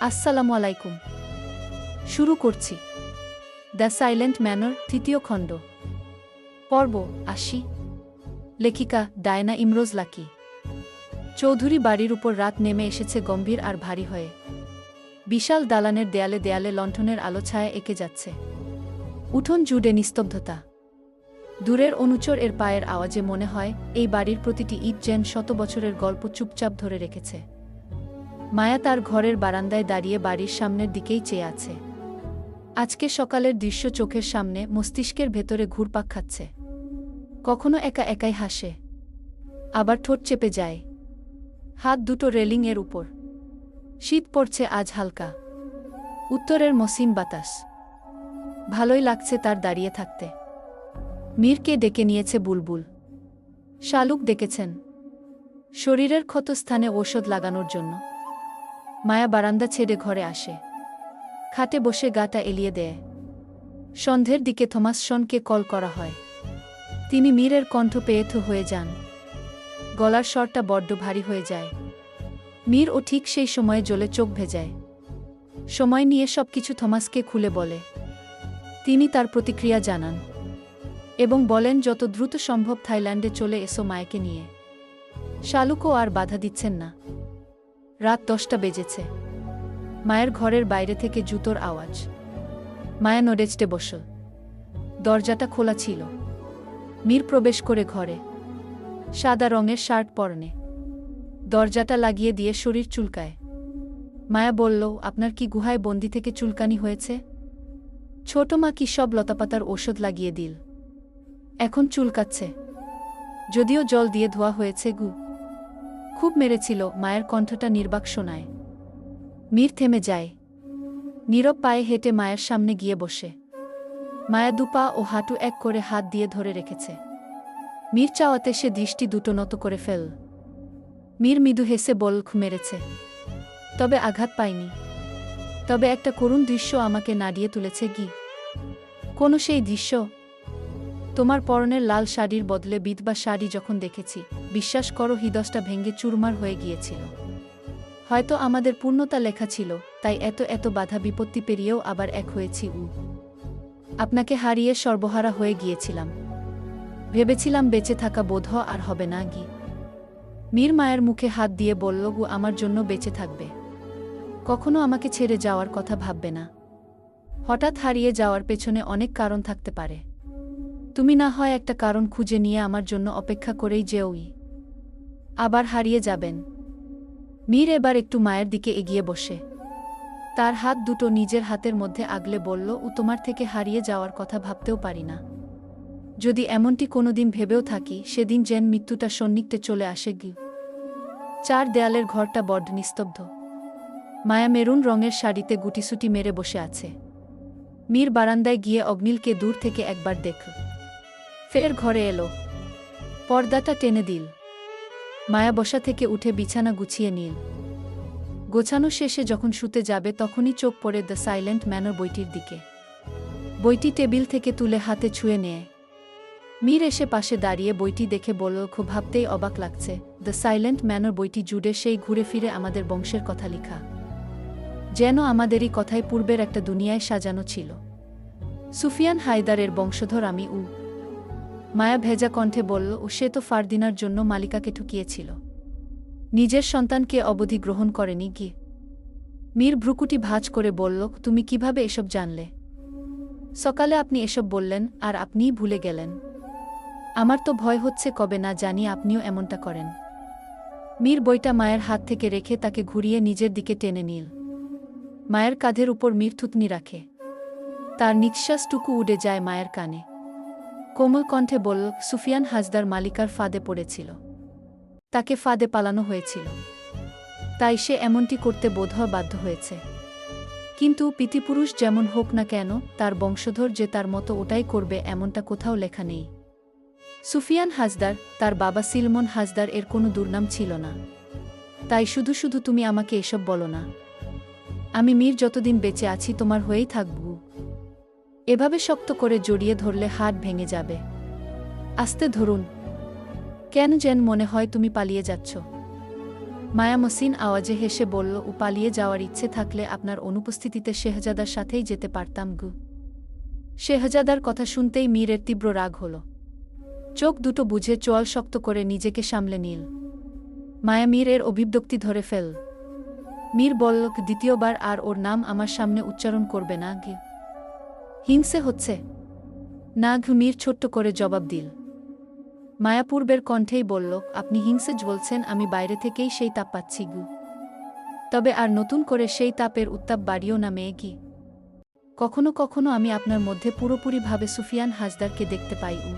আসসালামু আলাইকুম। শুরু করছি দ্য সাইলেন্ট ম্যানর তৃতীয় খণ্ড, পর্ব ৮০। লেখিকা ডায়না ইমরোজ লাকি। চৌধুরী বাড়ির উপর রাত নেমে এসেছে গম্ভীর আর ভারী হয়ে। বিশাল দালানের দেয়ালে দেয়ালে লণ্ঠনের আলো ছায়া এঁকে যাচ্ছে। উঠোন জুড়ে নিস্তব্ধতা। দূরের অনুচর এর পায়ের আওয়াজে মনে হয় এই বাড়ির প্রতিটি ইট যেন শত বছরের গল্প চুপচাপ ধরে রেখেছে। মায়া তার ঘরের বারান্দায় দাঁড়িয়ে বাড়ির সামনের দিকেই চেয়ে আছে। আজকে সকালের দৃশ্য চোখের সামনে, মস্তিষ্কের ভেতরে ঘুরপাক খাচ্ছে। কখনো একা একাই হাসে, আবার ঠোঁট চেপে যায়। হাত দুটো রেলিং এর উপর। শীত পড়ছে আজ হালকা। উত্তরের মসৃণ বাতাস। ভালোই লাগছে তার দাঁড়িয়ে থাকতে। মীরকে ডেকে নিয়েছে বুলবুল। শালুক ডেকেছেন শরীরের ক্ষতস্থানে ঔষধ লাগানোর জন্য। মায়া বারান্দা ছেড়ে ঘরে আসে। খাটে বসে গাটা এলিয়ে দেয়। সন্ধ্যের দিকে থমাসসনকে কল করা হয়। তিনি মীরের কণ্ঠ পেয়ে থ হয়ে যান। গলার স্বরটা বড্ড ভারী হয়ে যায়। মীর ও ঠিক সেই সময়ে জ্বলে চোখ ভেজায়। সময় নিয়ে সবকিছু থমাসকে খুলে বলে। তিনি তার প্রতিক্রিয়া জানান এবং বলেন যত দ্রুত সম্ভব থাইল্যান্ডে চলে এসো মায়াকে নিয়ে। শালুকও আর বাধা দিচ্ছেন না। রাত 10টা বেজেছে। মায়ের ঘরের বাইরে থেকে জুতোর আওয়াজ। মায়া নড়েচড়ে বসল। দরজাটা খোলা ছিল। মীর প্রবেশ করে ঘরে। সাদা রঙের শার্ট পরনে। দরজাটা লাগিয়ে দিয়ে শরীর চুলকায়। মায়া বলল, আপনার কি গুহায় বন্দি থেকে চুলকানি হয়েছে? ছোট মা কি সব লতাপাতার ওষুধ লাগিয়ে দিল, এখন চুলকাচ্ছে। যদিও জল দিয়ে ধোয়া হয়েছে গু। খুব মেরেছিল। মায়ের কণ্ঠটা নির্বাক শোনায়। মীর থেমে যায়। নীরব পায়ে হেঁটে মায়ের সামনে গিয়ে বসে। মায়া দুপা ও হাঁটু এক করে হাত দিয়ে ধরে রেখেছে। মীর চাওয়াতে সে দৃষ্টি দুটো নত করে ফেল। মীর মৃদু হেসে বলল, মেরেছে, তবে আঘাত পায়নি। তবে একটা করুণ দৃশ্য আমাকে নাড়িয়ে তুলেছে গি। কোনো সেই দৃশ্য? তোমার পরনের লাল শাড়ির বদলে বিধবা শাড়ি যখন দেখেছি, বিশ্বাস করো হৃদয়টা ভেঙে চুরমার হয়ে গিয়েছিল। হয়তো আমাদের পূর্ণতা লেখা ছিল, তাই এত এত বাধা বিপত্তি পেরিয়েও আবার এক হয়েছি। আপনাকে হারিয়ে সর্বহারা হয়ে গিয়েছিলাম। ভেবেছিলাম বেঁচে থাকা বোধহয় আর হবে না গি। মীর মায়ের মুখে হাত দিয়ে বলল, গু আমার জন্য বেঁচে থাকবে। কখনো আমাকে ছেড়ে যাওয়ার কথা ভাববে না। হঠাৎ হারিয়ে যাওয়ার পেছনে অনেক কারণ থাকতে পারে। তুমি না হয় একটা কারণ খুঁজে নিয়ে আমার জন্য অপেক্ষা করেই যেওই। আবার হারিয়ে যাবেন। মীর এবার একটু মায়ের দিকে এগিয়ে বসে। তার হাত দুটো নিজের হাতের মধ্যে আগলে বলল, তোমার থেকে হারিয়ে যাওয়ার কথা ভাবতেও পারি না। যদি এমনটি কোনোদিন ভেবেও থাকি, সেদিন যেন মৃত্যুটা সন্নিকটে চলে আসে গি। চার দেয়ালের ঘরটা বড্ড নিস্তব্ধ। মায়া মেরুন রঙের শাড়িতে গুটিসুটি মেরে বসে আছে। মীর বারান্দায় গিয়ে অগ্নিলকে দূর থেকে একবার দেখল। ফের ঘরে এলো। পর্দাটা টেনে দিল। মায়া বসা থেকে উঠে বিছানা গুছিয়ে নিল। গোছানো শেষে যখন শুতে যাবে, তখনই চোখ পড়ে দ্য সাইলেন্ট ম্যানর বইটির দিকে। বইটি টেবিল থেকে তুলে হাতে ছুঁয়ে নেয়। মীর এসে পাশে দাঁড়িয়ে বইটি দেখে বলল, খুব ভাবতেই অবাক লাগছে। দ্য সাইলেন্ট ম্যানর বইটি জুড়ে সেই ঘুরে ফিরে আমাদের বংশের কথা লেখা। যেন আমাদেরই কথায় পূর্বের একটা দুনিয়ায় সাজানো ছিল। সুফিয়ান হায়দারের বংশধর আমি। মায়া ভেজা কণ্ঠে বলল, সে তো ফারদিনার জন্য মালিকাকে ঠকিয়েছিল, নিজের সন্তানকে অবধি গ্রহণ করেনি গি। মীর ভ্রুকুটি ভাঁজ করে বলল, তুমি কিভাবে এসব জানলে? সকালে আপনি এসব বললেন, আর আপনিই ভুলে গেলেন। আমার তো ভয় হচ্ছে কবে না জানি আপনিও এমনটা করেন। মীর বইটা মায়ের হাত থেকে রেখে তাকে ঘুরিয়ে নিজের দিকে টেনে নিল। মায়ের কাঁধের উপর মীর থুতনি রাখে। তার নিঃশ্বাসটুকু উড়ে যায় মায়ের কানে। কোমল কণ্ঠে বলল, সুফিয়ান হাজদার মালিকার ফাঁদে পড়েছিল। তাকে ফাঁদে পালানো হয়েছিল, তাই সে এমনটি করতে বোধহয় বাধ্য হয়েছে। কিন্তু পিতৃপুরুষ যেমন হোক না কেন, তার বংশধর যে তার মতো ওটাই করবে এমনটা কোথাও লেখা নেই। সুফিয়ান হাজদার, তার বাবা সিলমন হাজদার এর কোনো দুর্নাম ছিল না। তাই শুধু শুধু তুমি আমাকে এসব বলো না। আমি মীর যতদিন বেঁচে আছি তোমার হয়েই থাকব। এভাবে শক্ত করে জড়িয়ে ধরলে হাত ভেঙে যাবে। আস্তে ধরুন। কেন যেন মনে হয় তুমি পালিয়ে যাচ্ছ। মায়া মসৃণ আওয়াজে হেসে বলল, পালিয়ে যাওয়ার ইচ্ছে থাকলে আপনার অনুপস্থিতিতে শেহজাদার সাথেই যেতে পারতাম গু। শেহজাদার কথা শুনতেই মীরের তীব্র রাগ হল। চোখ দুটো বুঝে চোয়াল শক্ত করে নিজেকে সামলে নিল। মায়া মীরের অভিব্যক্তি ধরে ফেল। মীর বলল, দ্বিতীয়বার আর ওর নাম আমার সামনে উচ্চারণ করবে না গি। হিংসে হচ্ছে না গু? মীর ছোট্ট করে জবাব দিল। মায়া পূর্বের কণ্ঠেই বলল, আপনি হিংসে জ্বলছেন, আমি বাইরে থেকেই সেই তাপ পাচ্ছি গু। তবে আর নতুন করে সেই তাপের উত্তাপ বাড়িও না মেয়ে গি। কখনো কখনো আমি আপনার মধ্যে পুরোপুরিভাবে সুফিয়ান হাজদারকে দেখতে পাই উ।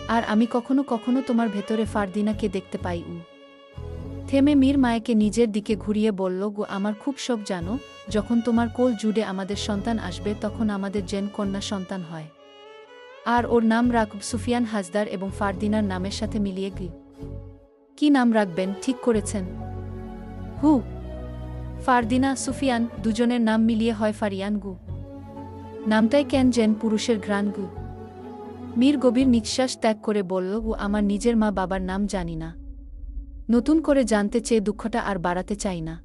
আর আমি কখনো কখনো তোমার ভেতরে ফারদিনাকে দেখতে পাই উ। থেমে মীর মায়াকে নিজের দিকে ঘুরিয়ে বলল, গো আমার খুব শোক জানো, যখন তোমার কোল জুড়ে আমাদের সন্তান আসবে তখন আমাদের যেন কন্যা সন্তান হয়। আর ওর নাম রাখব সুফিয়ান হাজদার এবং ফারদিনার নামের সাথে মিলিয়ে গি। কি নাম রাখবেন ঠিক করেছেন? হু, ফারদিনা সুফিয়ান দুজনের নাম মিলিয়ে হয় ফারিয়ান গু। নামটাই কেন যেন পুরুষের ঘ্রাণ গু। মীর গভীর নিঃশ্বাস ত্যাগ করে বলল, আমার নিজের মা বাবার নাম জানি না। নতুন করে জানতে চেয়ে দুঃখটা আর বাড়াতে চাই না।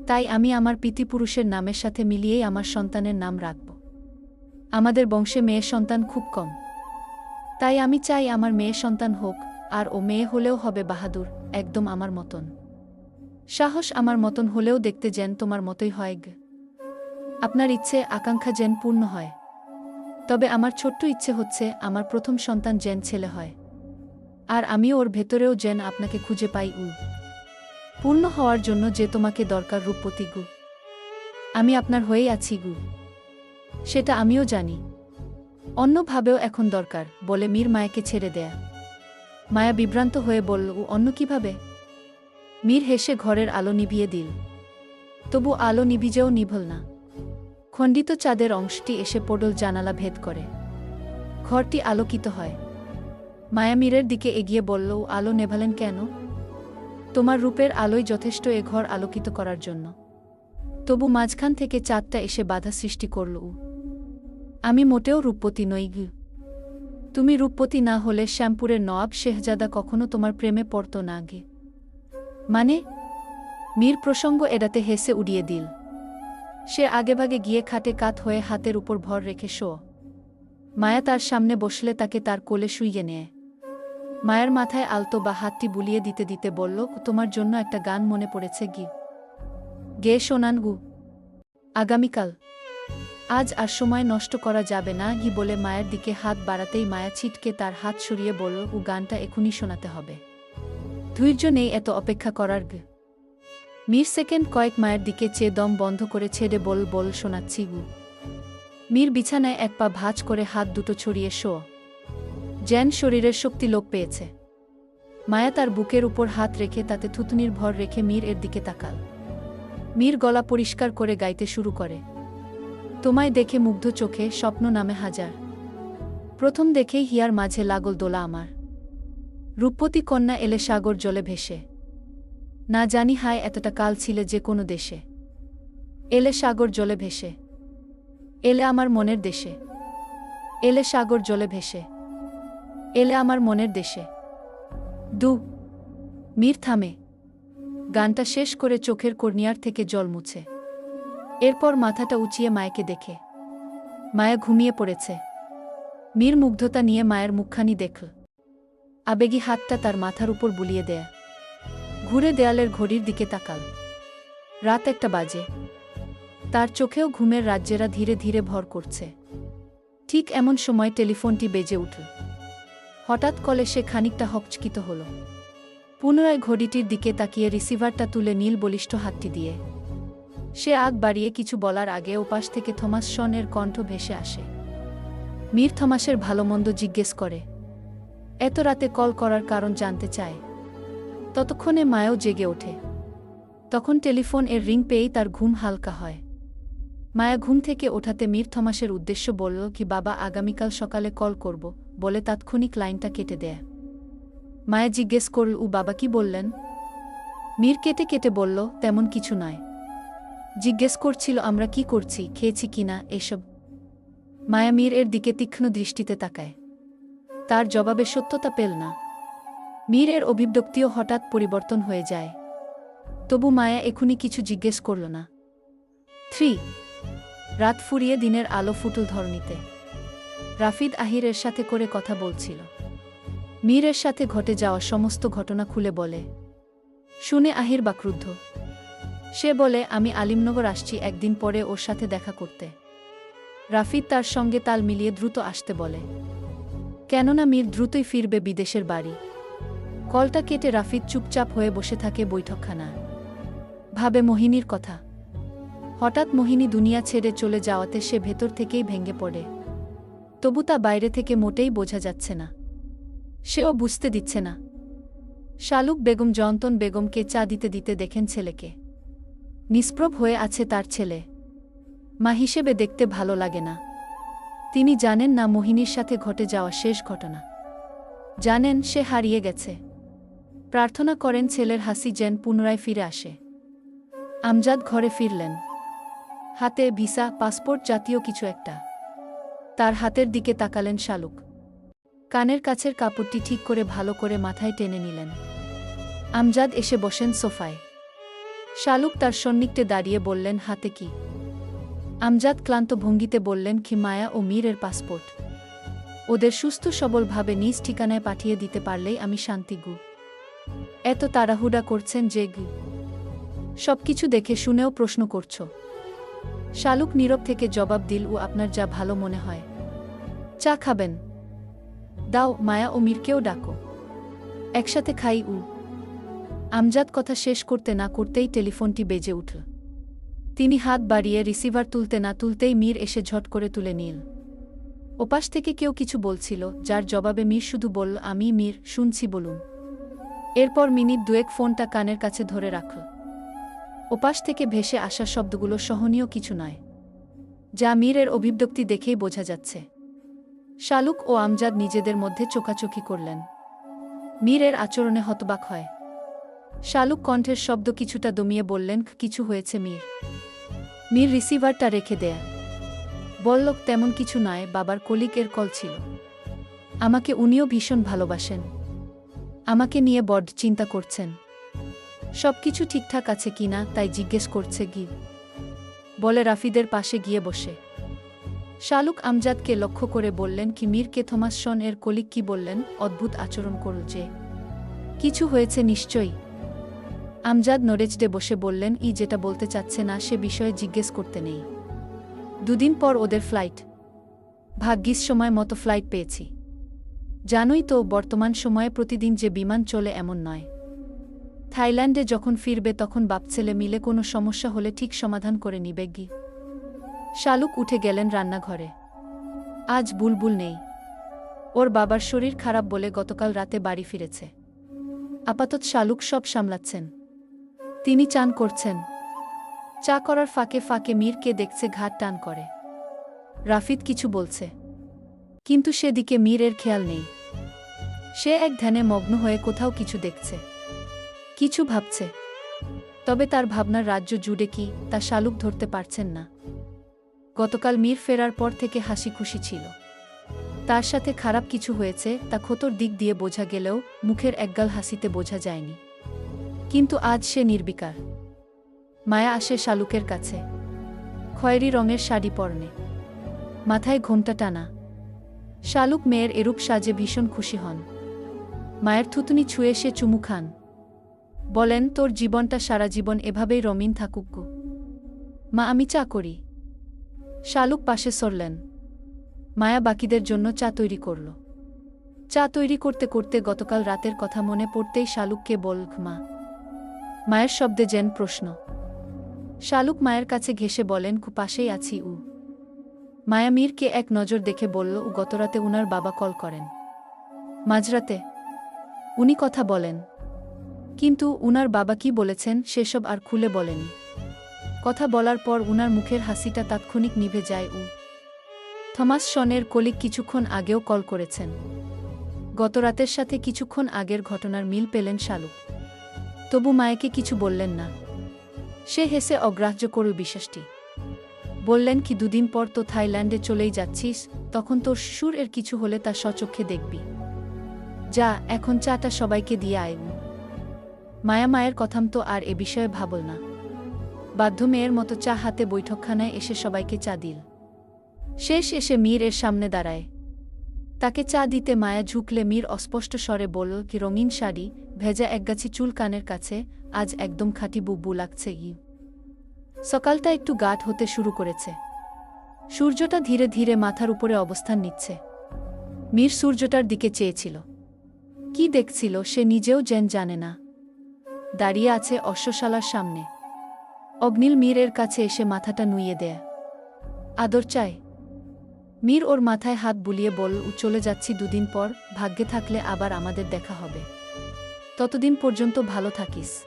তাই আমি আমার পিতৃপুরুষের নামের সাথে মিলিয়েই আমার সন্তানের নাম রাখব। আমাদের বংশে মেয়ে সন্তান খুব কম, তাই আমি চাই আমার মেয়ে সন্তান হোক, আর ও মেয়ে হলেও হবে বাহাদুর, একদম আমার মতন। সাহস আমার মতন হলেও দেখতে যেন তোমার মতোই হয় গে। আপনার ইচ্ছে আকাঙ্ক্ষা যেন পূর্ণ হয়। তবে আমার ছোট্ট ইচ্ছে হচ্ছে আমার প্রথম সন্তান যেন ছেলে হয়। আর আমি ওর ভেতরেও যেন আপনাকে খুঁজে পাই উ। পূর্ণ হওয়ার জন্য যে তোমাকে দরকার রূপবতী গু। আমি আপনার হয়েই আছি গু। সেটা আমিও জানি। অন্যভাবেও এখন দরকার বলে মীর মায়াকে ছেড়ে দেয়া। মায়া বিভ্রান্ত হয়ে বলল, অন্য কিভাবে? মীর হেসে ঘরের আলো নিভিয়ে দিল। তবু আলো নিভিজেও নিভল না। খণ্ডিত চাঁদের অংশটি এসে পড়ল জানালা ভেদ করে। ঘরটি আলোকিত হয়। মায়া মীরের দিকে এগিয়ে বলল, আলো নেভালেন কেন? তোমার রূপের আলোই যথেষ্ট এ ঘর আলোকিত করার জন্য। তবু মাঝখান থেকে চাঁদটা এসে বাধা সৃষ্টি করল উ। আমি মোটেও রূপবতী নই গু। তুমি রূপবতী না হলে শ্যামপুরের নওয়াব শেহজাদা কখনো তোমার প্রেমে পড়ত না গে। মানে? মীর প্রসঙ্গ এড়াতে হেসে উড়িয়ে দিল। সে আগেভাগে গিয়ে খাটে কাত হয়ে হাতের উপর ভর রেখে শো। মায়া তার সামনে বসলে তাকে তার কোলে শুইয়ে নেয়। মায়ের মাথায় আলতো বা হাতটি বুলিয়ে দিতে দিতে বলল, তোমার জন্য একটা গান মনে পড়েছে গি। গেয়ে শোনান গু। আগামীকাল। আজ আর সময় নষ্ট করা যাবে না গি বলে মায়ের দিকে হাত বাড়াতেই মায়া ছিটকে তার হাত সরিয়ে বলল, গানটা এখনই শোনাতে হবে। ধৈর্য নেই এত অপেক্ষা করার গে। মীর সেকেন্ড কয়েক মায়ের দিকে চেয়ে দম বন্ধ করে ছেড়ে বল শোনাচ্ছি গু। মীর বিছানায় এক পা ভাঁজ করে হাত দুটো ছড়িয়ে শো। যেন শরীরের শক্তি লোপ পেয়েছে। মায়া তার বুকের উপর হাত রেখে তাতে থুতনির ভর রেখে মীর এর দিকে তাকাল। মীর গলা পরিষ্কার করে গাইতে শুরু করে, তোমায় দেখে মুগ্ধ চোখে স্বপ্ন নামে হাজার। প্রথম দেখেই হিয়ার মাঝে লাগল দোলা আমার। রূপবতী কন্যা এলে সাগর জলে ভেসে। না জানি হায় এতটা কাল ছিলে যে কোনো দেশে। এলে সাগর জলে ভেসে। এলে আমার মনের দেশে। এলে সাগর জলে ভেসে। এলে আমার মনের দেশে। মীর থামে। গানটা শেষ করে চোখের কর্নিয়ার থেকে জল মুছে। এরপর মাথাটা উঁচিয়ে মায়াকে দেখে। মায়া ঘুমিয়ে পড়েছে। মীর মুগ্ধতা নিয়ে মায়ের মুখখানি দেখল। আবেগী হাতটা তার মাথার উপর বুলিয়ে দেয়া। ঘুরে দেয়ালের ঘড়ির দিকে তাকাল। রাত 1টা বাজে। তার চোখেও ঘুমের রাজ্যেরা ধীরে ধীরে ভর করছে। ঠিক এমন সময় টেলিফোনটি বেজে উঠল। হঠাৎ কলে সে খানিকটা হকচকিত হল। পুনরায় ঘড়িটির দিকে তাকিয়ে রিসিভারটা তুলে নীল বলিষ্ঠ হাতটি দিয়ে সে আগ বাড়িয়ে কিছু বলার আগে ওপাশ থেকে থমাস শনের কণ্ঠ ভেসে আসে। মীর থমাসের ভালোমন্দ জিজ্ঞেস করে। এত রাতে কল করার কারণ জানতে চায়। ততক্ষণে মায়াও জেগে ওঠে। তখন টেলিফোন এর রিং পেয়েই তার ঘুম হালকা হয়। মায়া ঘুম থেকে ওঠাতে মীর থমাসের উদ্দেশ্য বলল, কি বাবা আগামীকাল সকালে কল করব বলে তাৎক্ষণিক লাইনটা কেটে দেয়। মায়া জিজ্ঞেস করল, বাবা কি বললেন? মীর কেটে কেটে বলল, তেমন কিছু নয়। জিজ্ঞেস করছিল আমরা কি করছি, খেয়েছি কিনা, এসব। মায়া মীর এর দিকে তীক্ষ্ণ দৃষ্টিতে তাকায়। তার জবাবে সত্যতা পেল না। মীর এর অভিব্যক্তিও হঠাৎ পরিবর্তন হয়ে যায়। তবু মায়া এখুনি কিছু জিজ্ঞেস করল না। 3 রাত ফুরিয়ে দিনের আলো ফুটল ধরণীতে। রাফিদ আহিরের সাথে করে কথা বলছিল। মীরের সাথে ঘটে যাওয়া সমস্ত ঘটনা খুলে বলে। শুনে আহির বাক্রুদ্ধ। সে বলে, আমি আলিমনগর আসছি একদিন পরে ওর সাথে দেখা করতে। রাফিদ তার সঙ্গে তাল মিলিয়ে দ্রুত আসতে বলে, কেননা মীর দ্রুতই ফিরবে বিদেশের বাড়ি। কলটা কেটে রাফিদ চুপচাপ হয়ে বসে থাকে বৈঠকখানায়। ভাবে মোহিনীর কথা। হঠাৎ মোহিনী দুনিয়া ছেড়ে চলে যাওয়াতে সে ভেতর থেকেই ভেঙে পড়ে। তবু তা বাইরে থেকে মোটেই বোঝা যাচ্ছে না। সেও বুঝতে দিচ্ছে না। শালুক বেগম জয়ন্তন বেগমকে চা দিতে দিতে দেখেন ছেলেকে। নিষ্প্রভ হয়ে আছে তার ছেলে। মা হিসেবে দেখতে ভালো লাগে না। তিনি জানেন না মোহিনীর সাথে ঘটে যাওয়া শেষ ঘটনা। জানেন সে হারিয়ে গেছে। প্রার্থনা করেন ছেলের হাসি যেন পুনরায় ফিরে আসে। আমজাদ ঘরে ফিরলেন। হাতে ভিসা, পাসপোর্ট জাতীয় কিছু একটা। তার হাতের দিকে তাকালেন শালুক। কানের কাছের কাপড়টি ঠিক করে ভালো করে মাথায় টেনে নিলেন। আমজাদ এসে বসেন সোফায়। শালুক তার সন্নিকটে দাঁড়িয়ে বললেন, হাতে কি? আমজাদ ক্লান্ত ভঙ্গিতে বললেন, কি মায়া ও মীরের পাসপোর্ট। ওদের সুস্থ সবলভাবে নিজ ঠিকানায় পাঠিয়ে দিতে পারলেই আমি শান্তি গু। এত তাড়াহুড়া করছেন যে গু? সবকিছু দেখে শুনেও প্রশ্ন করছ? শালুক নীরব থেকে জবাব দিল, ও আপনার যা ভালো মনে হয়। চা খাবেন? দাও, মায়া ও মীরকেও ডাকো, একসাথে খাই। আমজাদ কথা শেষ করতে না করতেই টেলিফোনটি বেজে উঠল। তিনি হাত বাড়িয়ে রিসিভার তুলতে না তুলতেই মীর এসে ঝট করে তুলে নিল। ওপাশ থেকে কেউ কিছু বলছিল, যার জবাবে মীর শুধু বলল, আমি মীর, শুনছি, বলুন। এরপর মিনিট দুয়েক ফোনটা কানের কাছে ধরে রাখল। ওপাশ থেকে ভেসে আসা শব্দগুলো সহনীয় কিছু নয়, যা মীরের অভিব্যক্তি দেখেই বোঝা যাচ্ছে। শালুক ও আমজাদ নিজেদের মধ্যে চোখাচোখি করলেন। মীরের আচরণে হতবাক হয়। শালুক কণ্ঠের শব্দ কিছুটা দমিয়ে বললেন, কিছু হয়েছে মীর? মীর রিসিভারটা রেখে দেয়া বলল, তেমন কিছু নয়, বাবার কলিগের কল ছিল। আমাকে উনিও ভীষণ ভালোবাসেন। আমাকে নিয়ে বড্ড চিন্তা করছেন। সবকিছু ঠিকঠাক আছে কিনা তাই জিজ্ঞেস করছে গি, বলে রাফিদের পাশে গিয়ে বসে। শালুক আমজাদকে লক্ষ্য করে বললেন, কি মীরকে থমাসন এর কলিগ কি বললেন? অদ্ভুত আচরণ করল যে। কিছু হয়েছে নিশ্চয়ই। আমজাদ নড়েচড়ে বসে বললেন, যেটা বলতে চাচ্ছে না সে বিষয়ে জিজ্ঞেস করতে নেই। দুদিন পর ওদের ফ্লাইট। ভাগ্যিস সময় মতো ফ্লাইট পেয়েছি। জানোই তো বর্তমান সময়ে প্রতিদিন যে বিমান চলে এমন নয়। থাইল্যান্ডে যখন ফিরবে তখন বাপছেলে মিলে কোনো সমস্যা হলে ঠিক সমাধান করে নিবে গি। শালুক উঠে গেলেন রান্নাঘরে। আজ বুলবুল নেই। ওর বাবার শরীর খারাপ বলে গতকাল রাতে বাড়ি ফিরেছে। আপাতত শালুক সব সামলাচ্ছেন। তিনি চান করছেন। চা করার ফাঁকে ফাঁকে মীরকে দেখছে ঘাট টান করে। রাফিদ কিছু বলছে, কিন্তু সেদিকে মীরের খেয়াল নেই। সে এক ধ্যানে মগ্ন হয়ে কোথাও কিছু দেখছে, কিছু ভাবছে। তবে তার ভাবনার রাজ্য জুড়ে কি তা শালুক ধরতে পারছেন না। গতকাল মীর ফেরার পর থেকে হাসি খুশি ছিল। তার সাথে খারাপ কিছু হয়েছে তা ক্ষতর দিক দিয়ে বোঝা গেলেও মুখের একগাল হাসিতে বোঝা যায়নি। কিন্তু আজ সে নির্বিকার। মায়া আসে শালুকের কাছে। খয়েরি রঙের শাড়ি পরনে, মাথায় ঘোমটা টানা। শালুক মেয়ের এরূপ সাজে ভীষণ খুশি হন। মায়ের থুতনি ছুঁয়ে সে চুমু খান। বলেন, তোর জীবনটা সারা জীবন এভাবেই রঙিন থাকুক গো। মা, আমি চা করি। শালুক পাশে সরলেন। মায়া বাকিদের জন্য চা তৈরি করল। চা তৈরি করতে করতে গতকাল রাতের কথা মনে পড়তেই শালুককে বলল, মা। মায়ের শব্দে যেন প্রশ্ন। শালুক মায়ের কাছে ঘেঁষে বলেন, পাশেই আছি। মায়া মীরকে এক নজর দেখে বলল, গতরাতে উনার বাবা কল করেন। মাঝরাতে উনি কথা বলেন, কিন্তু উনার বাবা কি বলেছেন সেসব আর খুলে বলেনি। কথা বলার পর উনার মুখের হাসিটা তাৎক্ষণিক নিভে যায়। থমাসনের কলিগ কিছুক্ষণ আগেও কল করেছেন। গতরাতের সাথে কিছুক্ষণ আগের ঘটনার মিল পেলেন শালুক। তবু মায়েকে কিছু বললেন না। সে হেসে অগ্রাহ্য করল বিশ্বাসটি। বললেন, কি দুদিন পর তো থাইল্যান্ডে চলেই যাচ্ছিস, তখন তোর শ্বশুর এর কিছু হলে তা স্বচক্ষে দেখবি। যা, এখন চাটা সবাইকে দিয়ে আয়। মায়া মায়ের কথাম তো আর এ বিষয়ে ভাবল না। বাধ্য মেয়ের মতো চা হাতে বৈঠকখানায় এসে সবাইকে চা দিল। শেষ এসে মীর এর সামনে দাঁড়ায়। তাকে চা দিতে মায়া ঝুঁকলে মীর অস্পষ্ট স্বরে বলল, কি রঙিন শাড়ি, ভেজা একগাছি চুল কানের কাছে, আজ একদম খাঁটি বুবু লাগছে। সকালটা একটু গাঢ় হতে শুরু করেছে। সূর্যটা ধীরে ধীরে মাথার উপরে অবস্থান নিচ্ছে। মীর সূর্যটার দিকে চেয়েছিল। কি দেখছিল সে নিজেও যেন জানে না। দাঁড়িয়ে আছে অশ্বশালার সামনে। অগ্নিল মীরের কাছে এসে মাথাটা নুইয়ে দেয়। আদর চায়। মীর ওর মাথায় হাত বুলিয়ে বলল, চলে যাচ্ছি দুদিন পর, ভাগ্যে থাকলে আবার আমাদের দেখা হবে। ততদিন পর্যন্ত ভালো থাকিস।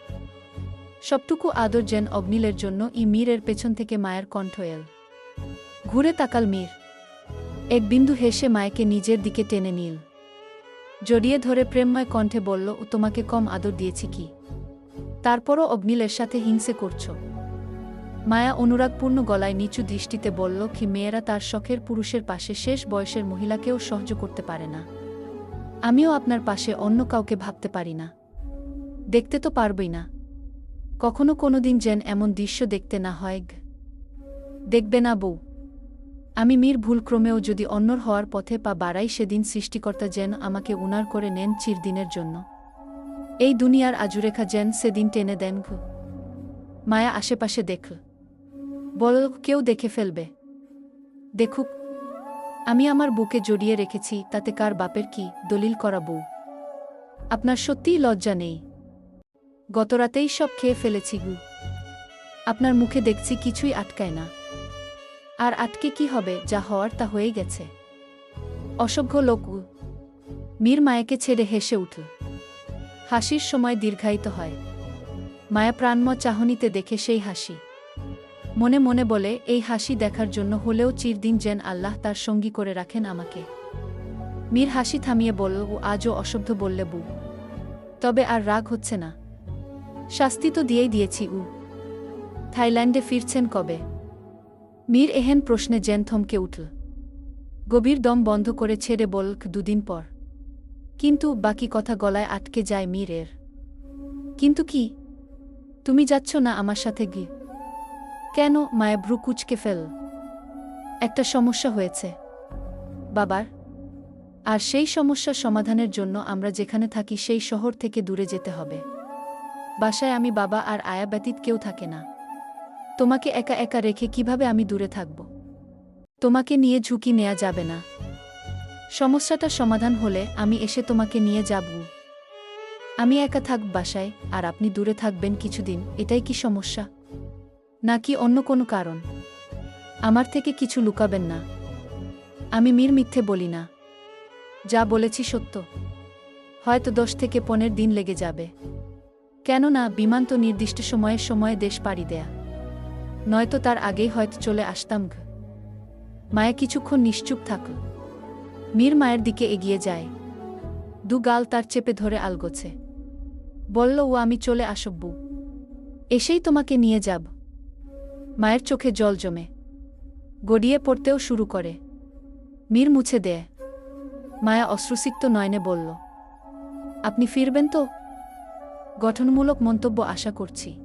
সবটুকু আদর যেন অগ্নিলের জন্য। মীরের পেছন থেকে মায়ের কণ্ঠ এল। ঘুরে তাকাল মীর। এক বিন্দু হেসে মায়েকে নিজের দিকে টেনে নিল। জড়িয়ে ধরে প্রেমময় কণ্ঠে বলল, তোমাকে কম আদর দিয়েছি কি? তারপরও অগ্নিলের সাথে হিংসে করছ? মায়া অনুরাগপূর্ণ গলায় নিচু দৃষ্টিতে বলল, কি মেয়েরা তার শখের পুরুষের পাশে শেষ বয়সের মহিলাকেও সহ্য করতে পারে না। আমিও আপনার পাশে অন্য কাউকে ভাবতে পারি না। দেখতে তো পারবই না। কখনো কোনোদিন যেন এমন দৃশ্য দেখতে না হয়। দেখবে না বউ। আমি মীর ভুলক্রমেও যদি অন্যর হওয়ার পথে পা বাড়াই, সেদিন সৃষ্টিকর্তা যেন আমাকে উনার করে নেন চিরদিনের জন্য। এই দুনিয়ার আজুরেখা যেন সেদিন টেনে দেন। মায়া আশেপাশে দেখল। বলল, কেউ দেখে ফেলবে। দেখুক। আমি আমার বুকে জড়িয়ে রেখেছি, তাতে কার বাপের কি দলিল করা বউ? আপনার সত্যিই লজ্জা নেই? গতরাতেই সব খেয়ে ফেলেছি গু। আপনার মুখে দেখছি কিছুই আটকায় না। আর আটকে কি হবে? যা হওয়ার তা হয়ে গেছে। অসভ্য লোক। মীর মায়াকে ছেড়ে হেসে উঠল। হাসির সময় দীর্ঘায়িত হয়। মায়া প্রাণময় চাহনিতে দেখে সেই হাসি। মনে মনে বলে, এই হাসি দেখার জন্য হলেও চিরদিন যেন আল্লাহ তার সঙ্গী করে রাখেন আমাকে। মীর হাসি থামিয়ে বলল, আজও অসভ্য বললে বউ। তবে আর রাগ হচ্ছে না? শাস্তি তো দিয়েই দিয়েছি। থাইল্যান্ডে ফিরছেন কবে? মীর এহেন প্রশ্নে যেন থমকে উঠল। গভীর দম বন্ধ করে ছেড়ে বলল, দুদিন পর। কিন্তু বাকি কথা গলায় আটকে যায় মীরের। কিন্তু কি? তুমি যাচ্ছ না আমার সাথে? গিয়ে কেন? মায়া ভ্রু কুঁচকে ফেল। একটা সমস্যা হয়েছে বাবার। আর সেই সমস্যার সমাধানের জন্য আমরা যেখানে থাকি সেই শহর থেকে দূরে যেতে হবে। বাসায় আমি, বাবা আর আয়া ব্যতীত কেউ থাকে না। তোমাকে একা একা রেখে কিভাবে আমি দূরে থাকব? তোমাকে নিয়ে ঝুঁকি নেওয়া যাবে না। সমস্যাটা সমাধান হলে আমি এসে তোমাকে নিয়ে যাব। আমি একা থাকব বাসায়, আর আপনি দূরে থাকবেন কিছুদিন। এটাই কি সমস্যা? নাকি অন্য কোনো কারণ? আমার থেকে কিছু লুকাবেন না। আমি মীর মিথ্যে বলি না। যা বলেছি সত্য। হয়তো 10 থেকে 15 দিন লেগে যাবে। কেননা বিমান তো নির্দিষ্ট সময়ে দেশ পাড়ি দেয়া। নয়তো তার আগেই হয়তো চলে আসতাম। মায়া কিছুক্ষণ নিশ্চুপ থাকল। মীর মায়ের দিকে এগিয়ে যায়। দু গাল তার চেপে ধরে আলগোছে। বলল, আমি চলে আসব। এসেই তোমাকে নিয়ে যাব। মায়ের চোখে জল জমে গড়িয়ে পড়তেও শুরু করে। মীর মুছে দেয়। মায়া অশ্রুসিক্ত নয়নে বলল, আপনি ফিরবেন তো? গঠনমূলক মন্তব্য আশা করছি।